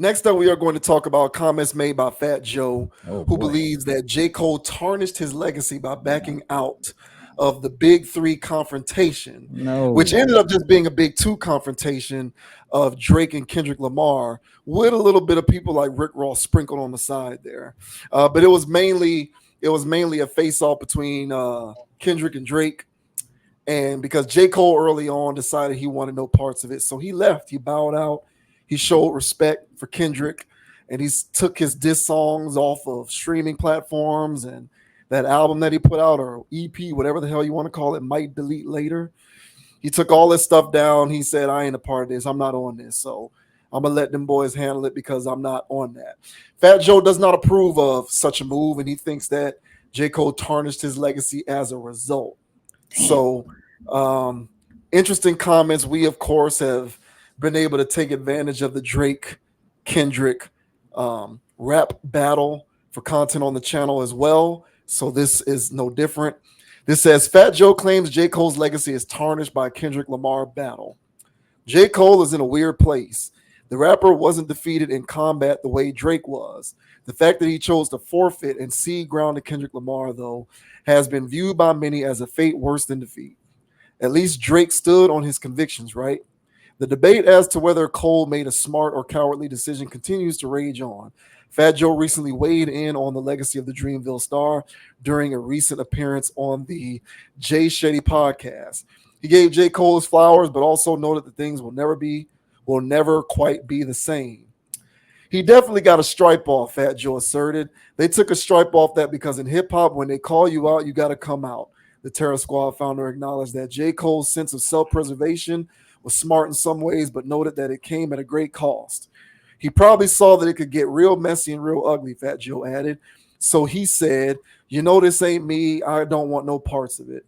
Next up, we are going to talk about comments made by Fat Joe, Oh who boy. believes that J. Cole tarnished his legacy by backing out of the Big Three confrontation, which No. ended up just being a Big Two confrontation of Drake and Kendrick Lamar, with a little bit of people like Rick Ross sprinkled on the side there. But it was mainly a face off between Kendrick and Drake. And because J. Cole early on decided he wanted no parts of it, so he left. He bowed out. He showed respect for Kendrick, and took his diss songs off of streaming platforms and that album that he put out, or EP, whatever the hell you want to call it, might delete later. He took all this stuff down. He said, I ain't a part of this. I'm not on this. So I'm going to let them boys handle it because I'm not on that. Fat Joe does not approve of such a move, and he thinks that J. Cole tarnished his legacy as a result. Damn. So, um, interesting comments. We, of course, have been able to take advantage of the Drake Kendrick rap battle for content on the channel as well. So, this is no different. This says Fat Joe claims J. Cole's legacy is tarnished by Kendrick Lamar battle. J. Cole is in a weird place. The rapper wasn't defeated in combat the way Drake was. The fact that he chose to forfeit and see ground to Kendrick Lamar, though, has been viewed by many as a fate worse than defeat. At least Drake stood on his convictions, right? The debate as to whether Cole made a smart or cowardly decision continues to rage on. Fat Joe recently weighed in on the legacy of the Dreamville star during a recent appearance on the Jay Shetty podcast. He gave J. Cole his flowers, but also noted that things will never quite be the same. He definitely got a stripe off, Fat Joe asserted. They took a stripe off that because in hip hop, when they call you out, you got to come out. The Terror Squad founder acknowledged that J. Cole's sense of self preservation was smart in some ways, but noted that it came at a great cost. He probably saw that it could get real messy and real ugly, Fat Joe added. So he said, You know, this ain't me. I don't want no parts of it.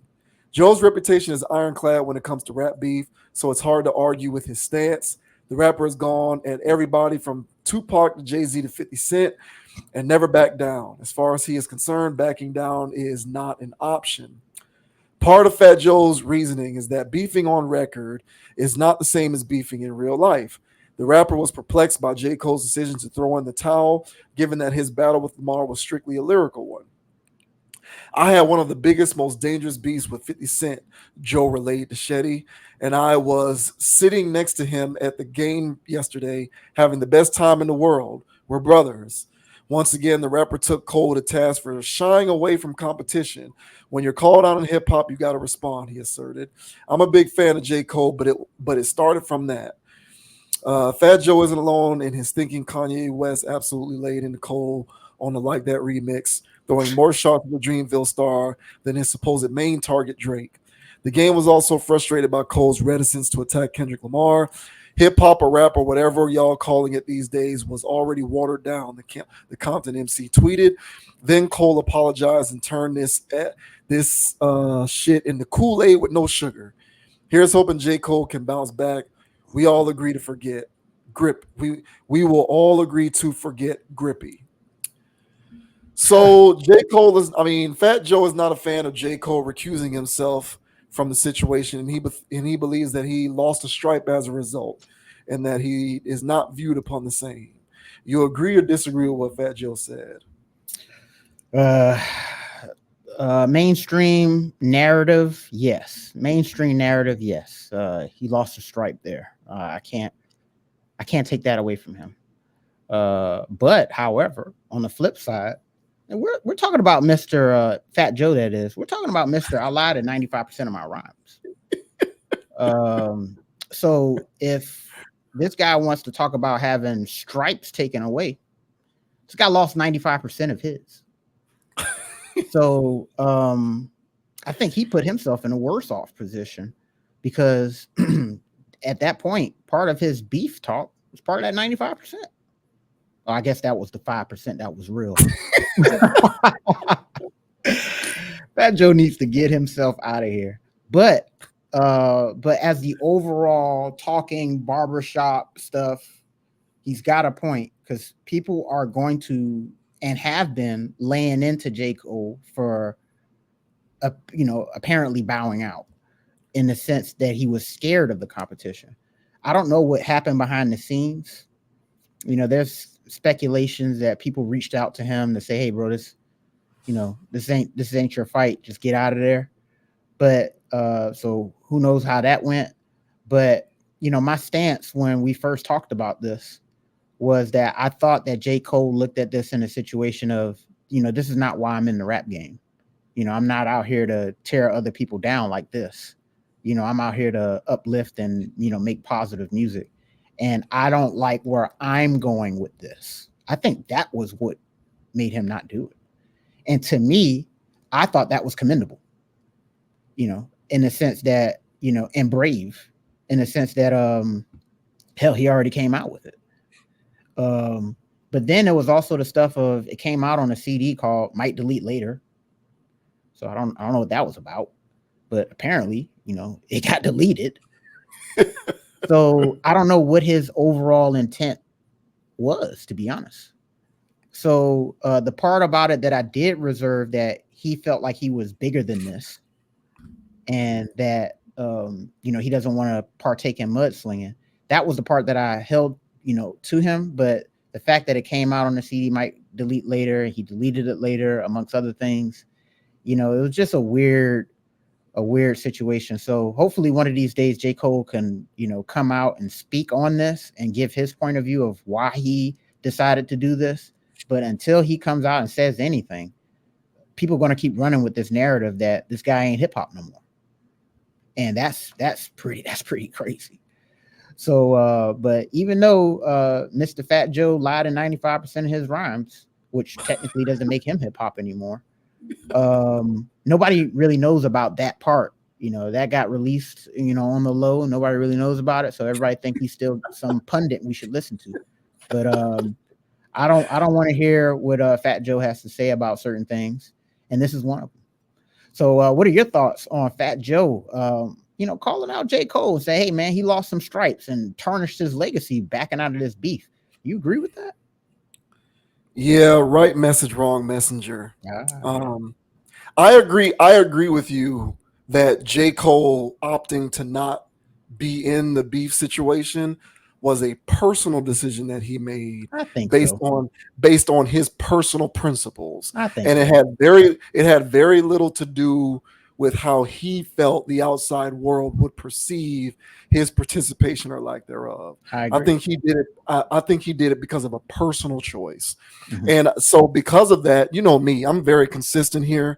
Joe's reputation is ironclad when it comes to rap beef, so it's hard to argue with his stance. The rapper has gone at everybody from Tupac to Jay Z to 50 Cent and never backed down. As far as he is concerned, backing down is not an option. Part of Fat Joe's reasoning is that beefing on record is not the same as beefing in real life. The rapper was perplexed by J. Cole's decision to throw in the towel, given that his battle with Lamar was strictly a lyrical one. I had one of the biggest, most dangerous beefs with 50 Cent, Joe relayed to Shetty, and I was sitting next to him at the game yesterday, having the best time in the world. We're brothers. Once again, the rapper took Cole to task for shying away from competition. When you're called out in hip hop, you got to respond, he asserted. I'm a big fan of J. Cole, but it started from that. Fat Joe isn't alone in his thinking. Kanye West absolutely laid into Cole on the Like That remix, throwing more shots at the Dreamville star than his supposed main target, Drake. The game was also frustrated by Cole's reticence to attack Kendrick Lamar. Hip hop or rap or whatever y'all calling it these days was already watered down, the Compton MC tweeted. Then Cole apologized and turned this shit into Kool-Aid with no sugar. Here's hoping J. Cole can bounce back. We all agree to forget. Grip. We will all agree to forget Grippy. So J. Cole Fat Joe is not a fan of J. Cole recusing himself from the situation, and he believes that he lost a stripe as a result, and that he is not viewed upon the same. You agree or disagree with what Fat Joe said? Uh, mainstream narrative, yes. Mainstream narrative, yes. He lost a stripe there. I can't take that away from him. But however, on the flip side, and we're talking about Mr. Fat Joe, that is. We're talking about Mr. I lied at 95% of my rhymes. So if this guy wants to talk about having stripes taken away, this guy lost 95% of his. So I think he put himself in a worse off position because at that point, part of his beef talk was part of that 95%. Well, I guess that was the 5% that was real. Fat Joe needs to get himself out of here. But as the overall talking barbershop stuff, he's got a point because people are going to and have been laying into J. Cole for apparently bowing out in the sense that he was scared of the competition. I don't know what happened behind the scenes. There's speculations that people reached out to him to say, "Hey, bro, this ain't your fight. Just get out of there." But so who knows how that went? But my stance when we first talked about this was that I thought that J. Cole looked at this in a situation of, this is not why I'm in the rap game. I'm not out here to tear other people down like this. I'm out here to uplift and, make positive music. And I don't like where I'm going with this. I think that was what made him not do it. And to me, I thought that was commendable, in the sense that, and brave, in the sense that, hell, he already came out with it. But then there was also the stuff of it came out on a CD called Might Delete Later. So I don't know what that was about, but apparently, it got deleted. So I don't know what his overall intent was, to be honest. So the part about it that I did reserve, that he felt like he was bigger than this, and that he doesn't want to partake in mudslinging. That was the part that I held, to him. But the fact that it came out on the CD Might Delete Later, he deleted it later, amongst other things, it was just a weird situation. So hopefully one of these days J. Cole can, come out and speak on this and give his point of view of why he decided to do this. But until he comes out and says anything, people are going to keep running with this narrative that this guy ain't hip hop no more. And that's pretty crazy. So but even though Mr. Fat Joe lied in 95% of his rhymes, which technically doesn't make him hip hop anymore, nobody really knows about that part. That got released, on the low. Nobody really knows about it, so everybody think he's still some pundit we should listen to. But I don't want to hear what Fat Joe has to say about certain things, and this is one of them. So what are your thoughts on Fat Joe calling out J. Cole and say, "Hey man, he lost some stripes and tarnished his legacy backing out of this beef"? You agree with that? Yeah, right message, wrong messenger. Ah, Um, I agree. I agree with you that J. Cole opting to not be in the beef situation was a personal decision that he made I think based so. on based on his personal principles, I think and so. it had very little to do with how he felt the outside world would perceive his participation or lack thereof. I I agree. think he did it. I think he did it because of a personal choice, Hmm. and so because of that, you know me, I'm very consistent here.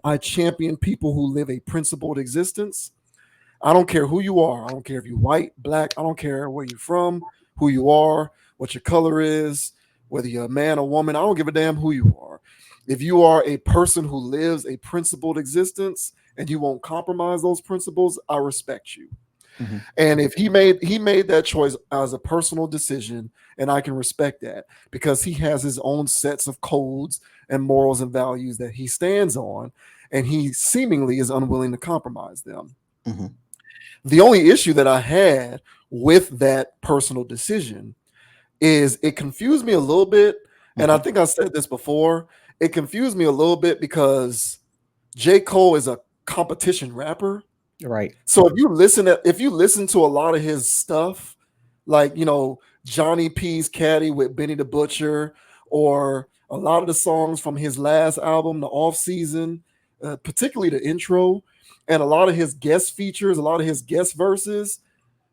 I champion people who live a principled existence. I don't care who you are. I don't care if you're white, black. I don't care where you're from, who you are, what your color is, whether you're a man or woman. I don't give a damn who you are. If you are a person who lives a principled existence and you won't compromise those principles, I respect you. Hmm. And if he made that choice as a personal decision, and I can respect that because he has his own sets of codes and morals and values that he stands on, and he seemingly is unwilling to compromise them. Hmm. The only issue that I had with that personal decision is it confused me a little bit, and I Hmm. think I said this before. It confused me a little bit because J. Cole is a competition rapper. Right. So if you listen to a lot of his stuff, like Johnny P's Caddy with Benny the Butcher, or a lot of the songs from his last album, the Off Season, particularly the intro, and a lot of his guest features, a lot of his guest verses,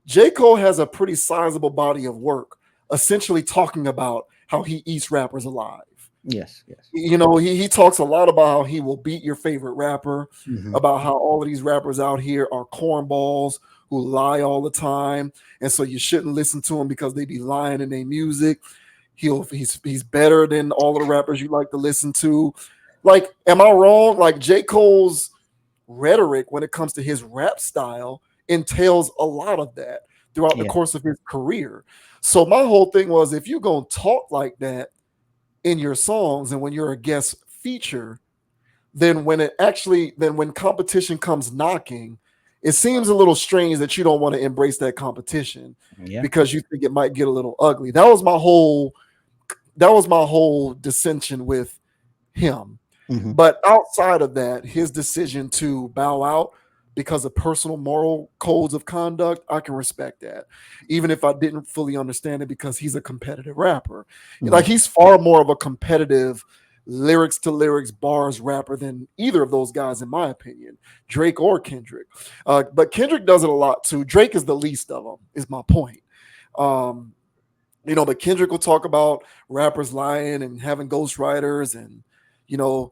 J. Cole has a pretty sizable body of work, essentially talking about how he eats rappers alive. Yes. Yes. He talks a lot about how he will beat your favorite rapper, Hmm. about how all of these rappers out here are cornballs who lie all the time, and so you shouldn't listen to them because they be lying in their music. He's better than all of the rappers you like to listen to. Like, am I wrong? Like, J. Cole's rhetoric when it comes to his rap style entails a lot of that throughout the Yeah. course of his career. So my whole thing was, if you're gonna talk like that in your songs and when you're a guest feature, then when competition comes knocking, it seems a little strange that you don't want to embrace that competition Yeah. because you think it might get a little ugly. That was my whole dissension with him. Hmm. But outside of that, his decision to bow out because of personal moral codes of conduct, I can respect that. Even if I didn't fully understand it because he's a competitive rapper. Like Mhm. he's far more of a competitive lyrics to lyrics bars rapper than either of those guys, in my opinion, Drake or Kendrick. But Kendrick does it a lot too. Drake is the least of them, is my point. Um, but Kendrick will talk about rappers lying and having ghostwriters and, you know,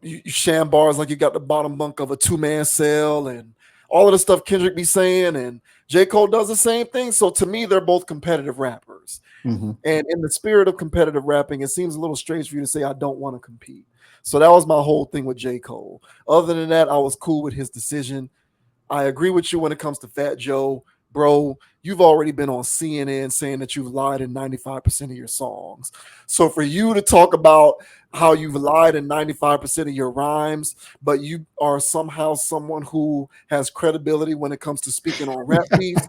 you sham bars like you got the bottom bunk of a two-man cell and all of the stuff Kendrick be saying. And J. Cole does the same thing. So to me, they're both competitive rappers. Mhm. And in the spirit of competitive rapping, it seems a little strange for you to say, I don't want to compete. So that was my whole thing with J. Cole. Other than that, I was cool with his decision. I agree with you when it comes to Fat Joe. Bro, you've already been on CNN saying that you've lied in 95% of your songs. So for you to talk about how you've lied in 95% of your rhymes, but you are somehow someone who has credibility when it comes to speaking on rap beefs,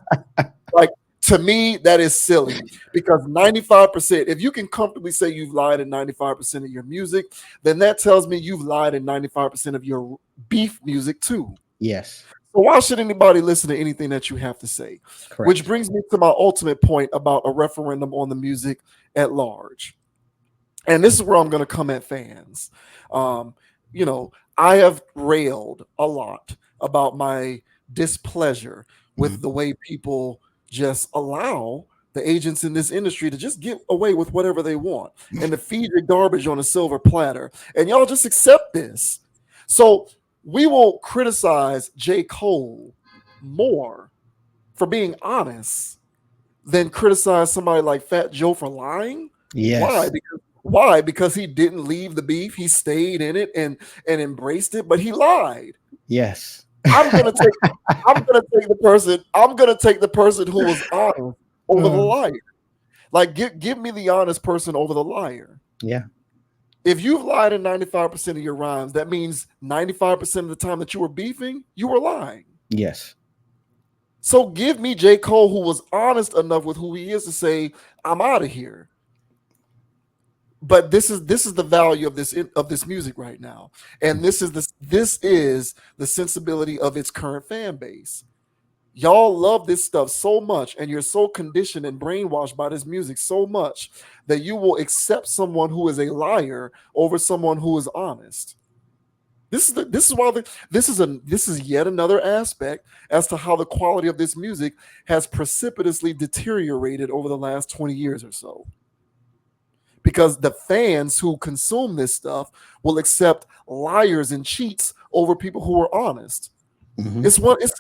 like to me, that is silly because 95%, if you can comfortably say you've lied in 95% of your music, then that tells me you've lied in 95% of your beef music too. Yes. So why should anybody listen to anything that you have to say? Which Correct. brings me to my ultimate point about a referendum on the music at large. And this is where I'm going to come at fans. Um, I have railed a lot about my displeasure with Mhm. the way people just allow the agents in this industry to just get away with whatever they want and to feed your garbage on a silver platter. And y'all just accept this. So we will criticize J. Cole more for being honest than criticize somebody like Fat Joe for lying. Why? Yes. Why? Because he didn't leave the beef. He stayed in it and embraced it, but he lied. Yes. I'm gonna take I'm gonna take the person who was honest over the Uh, liar. Like give me the honest person over the liar. yeah. If you've lied in 95% of your rhymes, that means 95% of the time that you were beefing, you were lying. Yes. So give me J. Cole, who was honest enough with who he is to say, I'm out of here. But this is the value of this music right now, and this is the sensibility of its current fan base. Y'all love this stuff so much, and you're so conditioned and brainwashed by this music so much that you will accept someone who is a liar over someone who is honest. This is yet another aspect as to how the quality of this music has precipitously deteriorated over the last 20 years or so, because the fans who consume this stuff will accept liars and cheats over people who are honest. Mhm.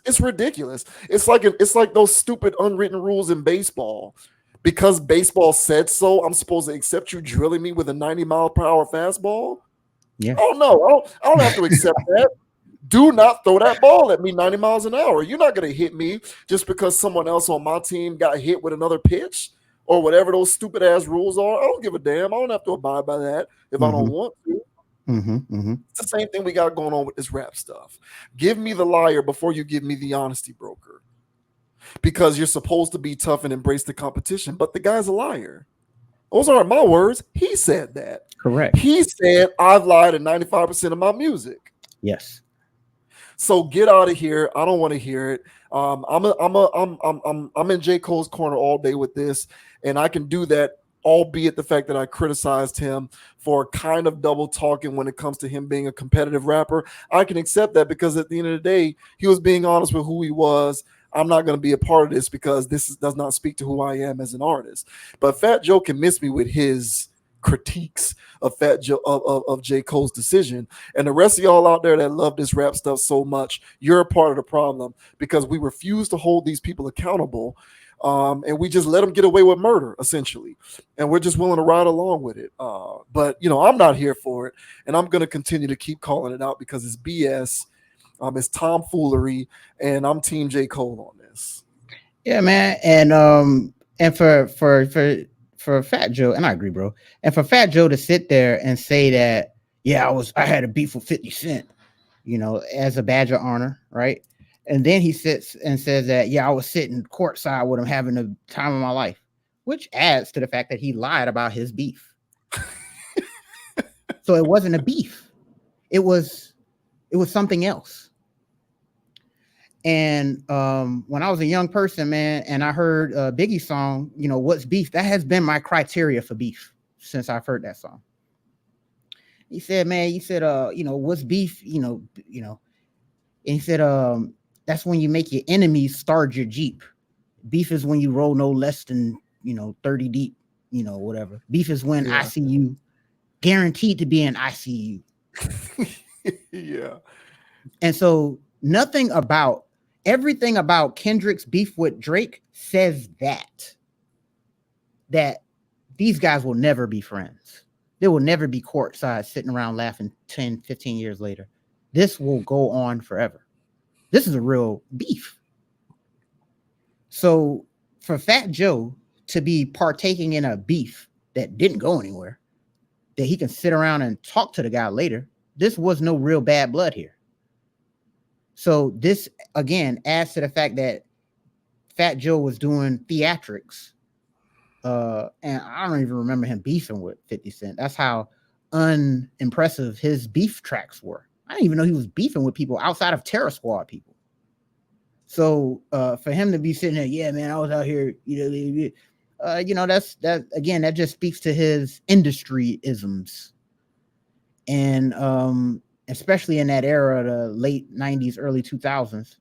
It's ridiculous. It's like those stupid unwritten rules in baseball. Because baseball said so, I'm supposed to accept you drilling me with a 90-mile-per-hour fastball? Yeah. Oh no, I don't have to accept that. Do not throw that ball at me 90 miles an hour. You're not going to hit me just because someone else on my team got hit with another pitch or whatever those stupid ass rules are. I don't give a damn. I don't have to abide by that if I don't Mhm. want to. Mhm. Mhm. It's the same thing we got going on with this rap stuff. Give me the liar before you give me the honesty broker, because you're supposed to be tough and embrace the competition, but the guy's a liar. Those aren't my words. He said that. Correct. He said I've lied in 95% of my music. Yes. So get out of here. I don't want to hear it. I'm in J. Cole's corner all day with this, and I can do that, albeit the fact that I criticized him for kind of double talking when it comes to him being a competitive rapper. I can accept that because at the end of the day, he was being honest with who he was. I'm not going to be a part of this because does not speak to who I am as an artist. But Fat Joe can miss me with his critiques of Fat Joe of J. Cole's decision. And the rest of y'all out there that love this rap stuff so much, you're a part of the problem because we refuse to hold these people accountable. And we just let them get away with murder, essentially. And we're just willing to ride along with it. But, I'm not here for it. And I'm going to continue to keep calling it out because it's BS. It's tomfoolery. And I'm Team J. Cole on this. Yeah, man. And for Fat Joe, and I agree, bro. And for Fat Joe to sit there and say that, yeah, I had a beef with 50 Cent, as a badge of honor, right? And then he sits and says that, yeah, I was sitting courtside with him having the time of my life, which adds to the fact that he lied about his beef. So it wasn't a beef. It was something else. And when I was a young person, man, and I heard Biggie's song, "What's Beef," that has been my criteria for beef since I've heard that song. He said, man, he said, "What's beef?" And he said, "That's when you make your enemies starve your Jeep. Beef is when you roll no less than 30 deep, whatever. Beef is when I Yeah. see you guaranteed to be in ICU." Yeah. And so everything about Kendrick's beef with Drake says that these guys will never be friends. They will never be courtside sitting around laughing 10, 15 years later. This will go on forever. This is a real beef. So for Fat Joe to be partaking in a beef that didn't go anywhere, that he can sit around and talk to the guy later, this was no real bad blood here. So this again adds to the fact that Fat Joe was doing theatrics. And I don't even remember him beefing with 50 Cent. That's how unimpressive his beef tracks were. I didn't even know he was beefing with people outside of Terror Squad people. So for him to be sitting there, yeah, man, I was out here, that again, that just speaks to his industry isms. And especially in that era, the late 90s, early 2000s,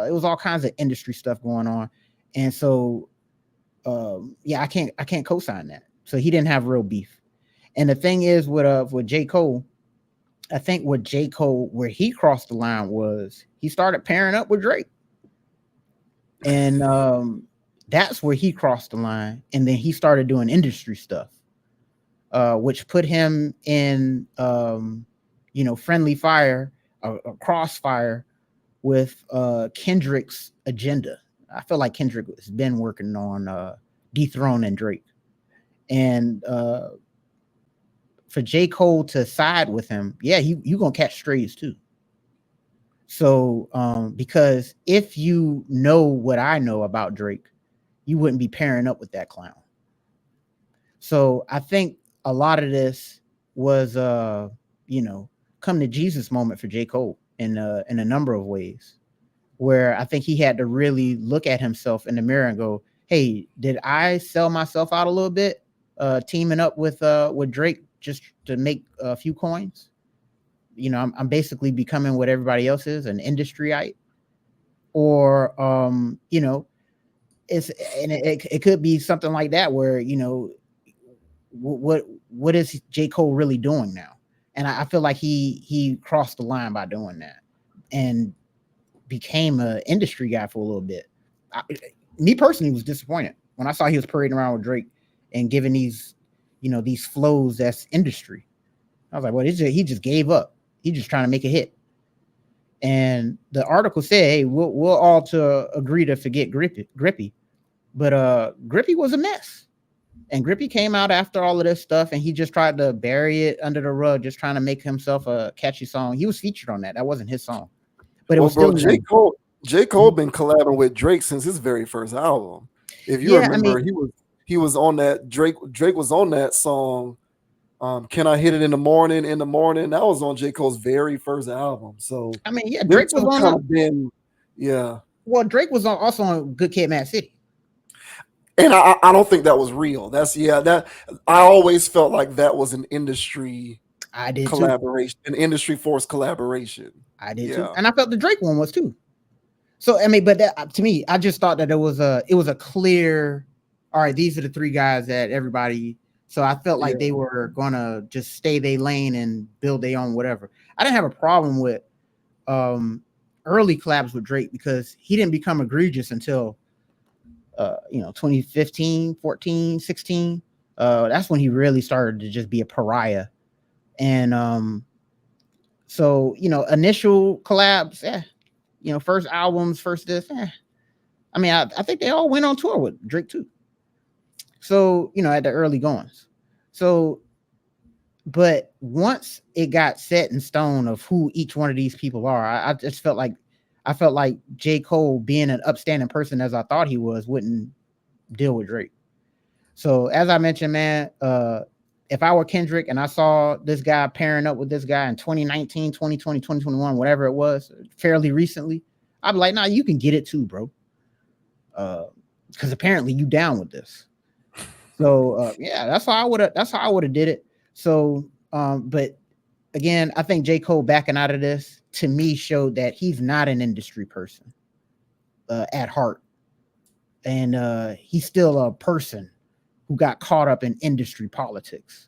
it was all kinds of industry stuff going on. And so yeah, I can't co-sign that. So he didn't have real beef. And the thing is with J. Cole, I think with J. Cole, where he crossed the line was he started pairing up with Drake. And that's where he crossed the line. And then he started doing industry stuff, which put him in friendly fire, a crossfire with Kendrick's agenda. I feel like Kendrick has been working on dethroning Drake. And for J. Cole to side with him, yeah, you gonna catch strays too. So because if you know what I know about Drake, you wouldn't be pairing up with that clown. So I think a lot of this was come to Jesus moment for J. Cole in a number of ways, where I think he had to really look at himself in the mirror and go, "Hey, did I sell myself out a little bit, teaming up with Drake just to make a few coins? I'm basically becoming what everybody else is, an industryite, or it could be something like that where what is J. Cole really doing now?" And I feel like he crossed the line by doing that and became an industry guy for a little bit. Me personally was disappointed when I saw he was parading around with Drake and giving these flows that's industry. I was like, well, he just gave up. He's just trying to make a hit. And the article said, hey, we'll all to agree to forget Grippy. But Grippy was a mess. And Grippy came out after all of this stuff, and he just tried to bury it under the rug, just trying to make himself a catchy song. He was featured on that. That wasn't his song, but it Well, was still bro, in J. there. Cole been collabing with Drake since his very first album. If you Yeah, I remember, mean, he was on that Drake was on that song. Can I hit it in the morning? In the morning, that was on J. Cole's very first album. So yeah, them Drake was two on kind of been, yeah. well, Drake was also on Good Kid, Mad City. And I don't think that was real. That I always felt like that was an industry I did too. collaboration, an industry force collaboration. I did too, Yeah, and I felt the Drake one was too. So I mean, but that, to me, I just thought that it was a clear. All right, these are the three guys that everybody. So I felt like yeah. they were gonna just stay their lane and build their own whatever. I didn't have a problem with um early collabs with Drake because he didn't become egregious until 2015, 14, 16. That's when he really started to just be a pariah. And so initial collabs, yeah, first albums, first this, I mean, I think they all went on tour with Drake too. So, at the early goings. So, but once it got set in stone of who each one of these people are, I just I felt like J. Cole, being an upstanding person as I thought he was, wouldn't deal with Drake. So as I mentioned, man, if I were Kendrick and I saw this guy pairing up with this guy in 2019, 2020, 2021, whatever it was, fairly recently, I'd be like, nah, you can get it too, bro. Because apparently you down with this. So yeah, that's how I would have did it. So but again, I think J. Cole backing out of this to me showed that he's not an industry person at heart. And he's still a person who got caught up in industry politics.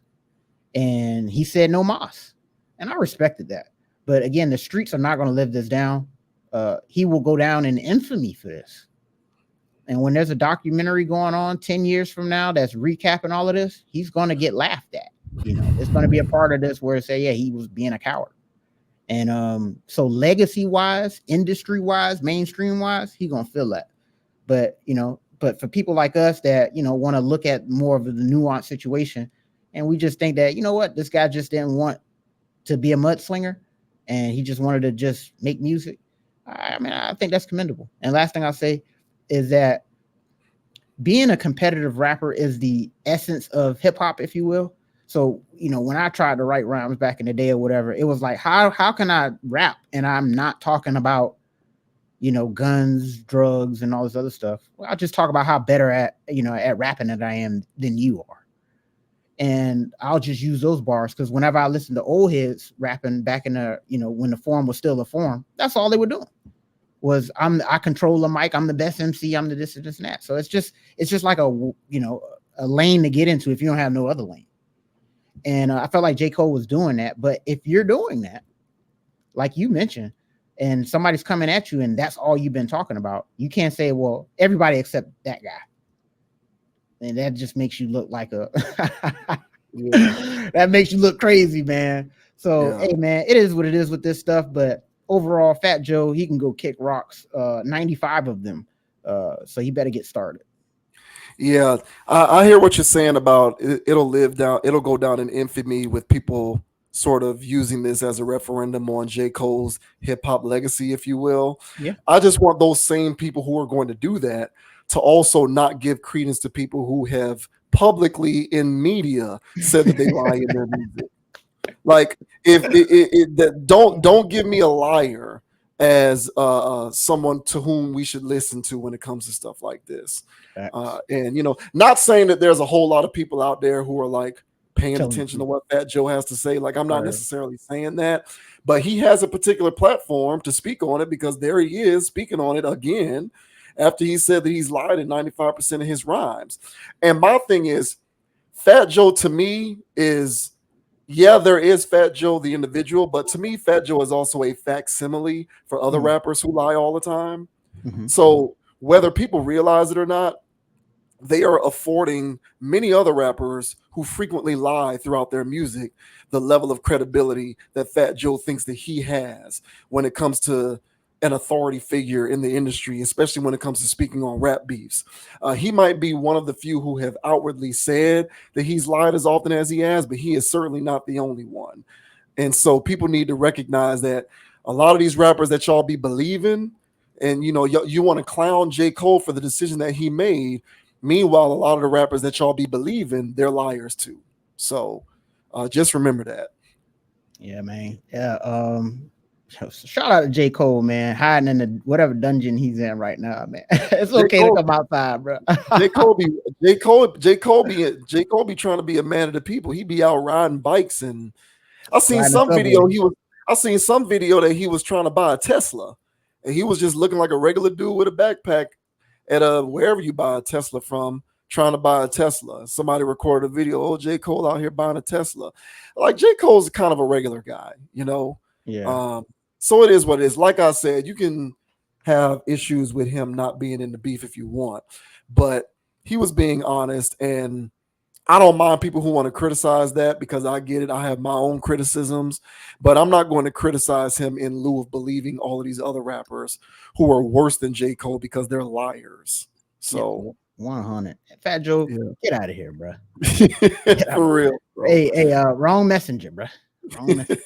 And he said no mas. And I respected that. But again, the streets are not going to live this down. He will go down in infamy for this. And when there's a documentary going on 10 years from now that's recapping all of this, he's going to get laughed at. You know, it's going to be a part of this where it say, yeah, he was being a coward. And so legacy wise, industry wise, mainstream wise, he's going to feel that. But, you know, but for people like us that, you know, want to look at more of the nuanced situation, and we just think that, you know what, this guy just didn't want to be a mudslinger and he just wanted to just make music. I mean, I think that's commendable. And last thing I'll say is that being a competitive rapper is the essence of hip hop, if you will. So, you know, when I tried to write rhymes back in the day or whatever, it was like, how can I rap and I'm not talking about, you know, guns, drugs, and all this other stuff? Well, I'll just talk about how better at, you know, at rapping than I am than you are. And I'll just use those bars because whenever I listen to old heads rapping back in the, you know, when the form was still a form, that's all they were doing was I control the mic, I'm the best MC, I'm the this and that. So it's just like a, you know, a lane to get into if you don't have no other lane. And I felt like J. Cole was doing that. But if you're doing that, like you mentioned, and somebody's coming at you and that's all you've been talking about, you can't say, well, everybody except that guy. And that just makes you look like a that makes you look crazy, man. So hey man, it is what it is with this stuff. But overall, Fat Joe, he can go kick rocks, 95 of them. So he better get started. Yeah, I hear what you're saying about it'll go down in infamy with people sort of using this as a referendum on J. Cole's hip hop legacy, if you will. Yeah. I just want those same people who are going to do that to also not give credence to people who have publicly in media said that they lie in their music. Like, if don't give me a liar as someone to whom we should listen to when it comes to stuff like this. And, you know, not saying that there's a whole lot of people out there who are like paying attention to what Fat Joe has to say. Like, I'm not necessarily saying that, but he has a particular platform to speak on it because there he is speaking on it again after he said that he's lied in 95% of his rhymes. And my thing is, Fat Joe to me is, yeah, there is Fat Joe the individual, but to me, Fat Joe is also a facsimile for other rappers who lie all the time. So whether people realize it or not, they are affording many other rappers who frequently lie throughout their music the level of credibility that Fat Joe thinks that he has when it comes to an authority figure in the industry, especially when it comes to speaking on rap beefs. He might be one of the few who have outwardly said that he's lied as often as he has, but he is certainly not the only one. And so people need to recognize that a lot of these rappers that y'all be believing, and you know, you want to clown J. Cole for the decision that he made. Meanwhile, a lot of the rappers that y'all be believing, they're liars too. So just remember that. Yeah, man. Yeah. Shout out to J. Cole, man, hiding in the whatever dungeon he's in right now, man. It's okay to come outside, bro. J. Cole be trying to be a man of the people. He be out riding bikes, and I seen some video that he was trying to buy a Tesla, and he was just looking like a regular dude with a backpack at wherever you buy a Tesla from, trying to buy a Tesla. Somebody recorded a video, oh, J. Cole out here buying a Tesla. Like, J. Cole's kind of a regular guy, you know? Yeah. So it is what it is. Like I said, you can have issues with him not being in the beef if you want, but he was being honest, and I don't mind people who want to criticize that because I get it. I have my own criticisms, but I'm not going to criticize him in lieu of believing all of these other rappers who are worse than J. Cole because they're liars. So 100. Fat Joe, get out of here, bro. For real, bro. Hey, wrong messenger, bro. Wrong messenger.